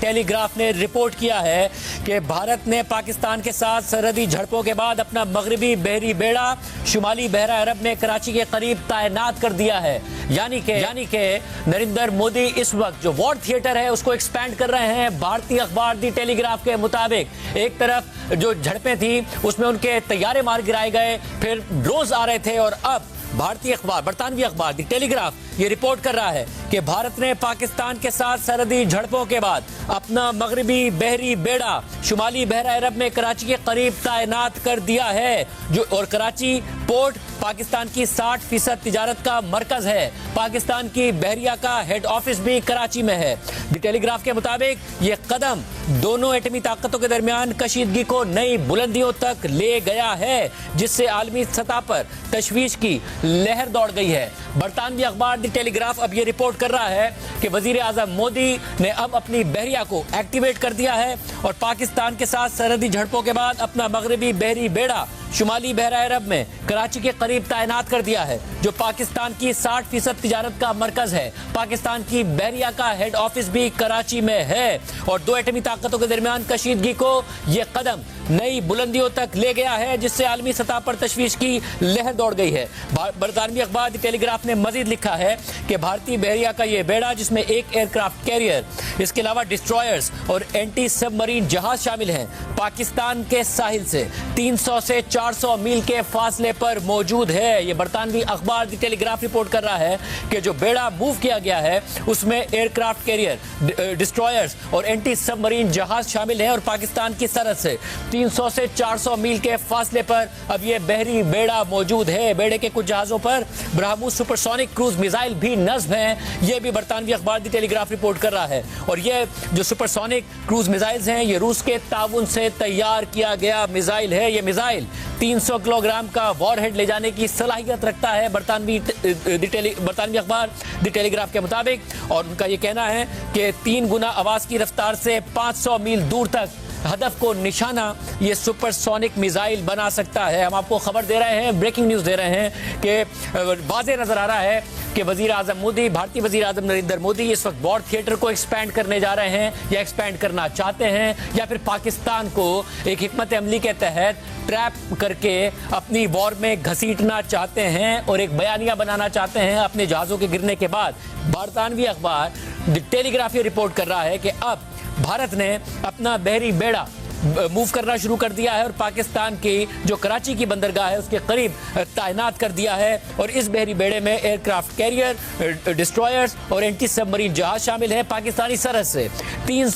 Telegraph ने report किया है कि भारत ने पाकिस्तान के साथ सरहदी झड़पों के बाद अपना मगरबी बहरी बेड़ा शुमाली बहरा अरब में कराची के करीब तैनात कर दिया है। यानी कि नरेंद्र मोदी इस वक्त जो वॉर थिएटर है उसको एक्सपैंड कर रहे हैं। भारतीय अखबार दी टेलीग्राफ के मुताबिक एक तरफ जो झड़पें थी उसमें उनके तैयारे मार गिराए गए, फिर ड्रोन्स आ रहे थे, और अब भारतीय अखबार, बरतानवी अखबार दी टेलीग्राफ ये रिपोर्ट कर रहा है कि भारत ने पाकिस्तान के साथ सरहदी झड़पों के बाद अपना मगरबी बहरी बेड़ा शुमाली बहरा अरब में कराची के करीब तैनात कर दिया है। और कराची पोर्ट पाकिस्तान की 60% तिजारत का मरकज है। पाकिस्तान की बहरिया का हेड ऑफिस भी कराची में है। दी टेलीग्राफ के मुताबिक ये कदम दोनों एटमी ताकतों के दरमियान कशीदगी को नई बुलंदियों तक ले गया है, जिससे आलमी सतह पर तशवीश की लहर दौड़ गई है। बरतानवी अखबार दी टेलीग्राफ अब ये रिपोर्ट कर रहा है कि वजीर आजम मोदी ने अब अपनी बहरिया को एक्टिवेट कर दिया है और पाकिस्तान के साथ सरहदी झड़पों के बाद अपना मगरबी बहरी बेड़ा शुमाली बहरा अरब में कराची के करीब तैनात कर दिया है, जो पाकिस्तान की 60% तिजारत का मरकज है। पाकिस्तान की बहरिया का हेड ऑफिस भी कराची में है और दो एटमी ताकतों के दरमियान कशीदगी को यह कदम नई बुलंदियों तक ले गया है, जिससे आलमी सतह पर तशवीश की लहर दौड़ गई है। बरतानवी अखबार दी टेलीग्राफ ने मजीद लिखा है कि भारतीय बहरिया का यह बेड़ा, जिसमें एक एयरक्राफ्ट कैरियर, इसके अलावा डिस्ट्रॉयर्स और एंटी सबमरीन जहाज शामिल हैं, पाकिस्तान के साहिल से 300 से 400 मील के फासले पर मौजूद है। ये बरतानवी अखबार दी टेलीग्राफ रिपोर्ट कर रहा है कि जो बेड़ा मूव किया गया है उसमें एयरक्राफ्ट कैरियर, डिस्ट्रॉयर्स और एंटी सबमरीन जहाज शामिल हैं और पाकिस्तान की सरहद से 300 से 400 मील के फासले पर अब ये बहरी बेड़ा मौजूद है। बेड़े के कुछ जहाजों पर ब्रह्मोस सुपरसोनिक क्रूज मिसाइल भी नस्ब हैं। ये भी बरतानवी अखबार दी टेलीग्राफ रिपोर्ट कर रहा है। और ये जो सुपरसोनिक क्रूज मिसाइल्स हैं ये रूस के ताउन से तैयार किया गया मिसाइल है। ये मिसाइल 300 किलोग्राम का वॉरहेड ले जाने की सलाहियत रखता है, बरतानवी अखबार दी टेलीग्राफ के मुताबिक। और उनका ये कहना है कि 3 गुना आवाज की रफ्तार से 500 मील दूर तक हदफ को निशाना ये सुपरसोनिक मिसाइल बना सकता है। हम आपको खबर दे रहे हैं, ब्रेकिंग न्यूज़ दे रहे हैं कि वाज़ेह नजर आ रहा है कि वजीर आजम मोदी, भारतीय वजीर आजम नरेंद्र मोदी इस वक्त वॉर थिएटर को एक्सपैंड करने जा रहे हैं, या एक्सपैंड करना चाहते हैं, या फिर पाकिस्तान को एक हिकमत अमली के तहत ट्रैप करके अपनी वॉर में घसीटना चाहते हैं और एक बयानिया बनाना चाहते हैं अपने जहाज़ों के गिरने के बाद। बरतानवी अखबार टेलीग्राफ ये रिपोर्ट कर रहा है कि अब भारत ने अपना बहरी बेड़ा मूव करना शुरू कर दिया है और पाकिस्तान की जो कराची की बंदरगाह है उसके करीब तैनात कर दिया है। और इस बहरी बेड़े में एयरक्राफ्ट कैरियर, डिस्ट्रॉयर्स और एंटी सबमरीन जहाज शामिल है। पाकिस्तानी सरहद से 300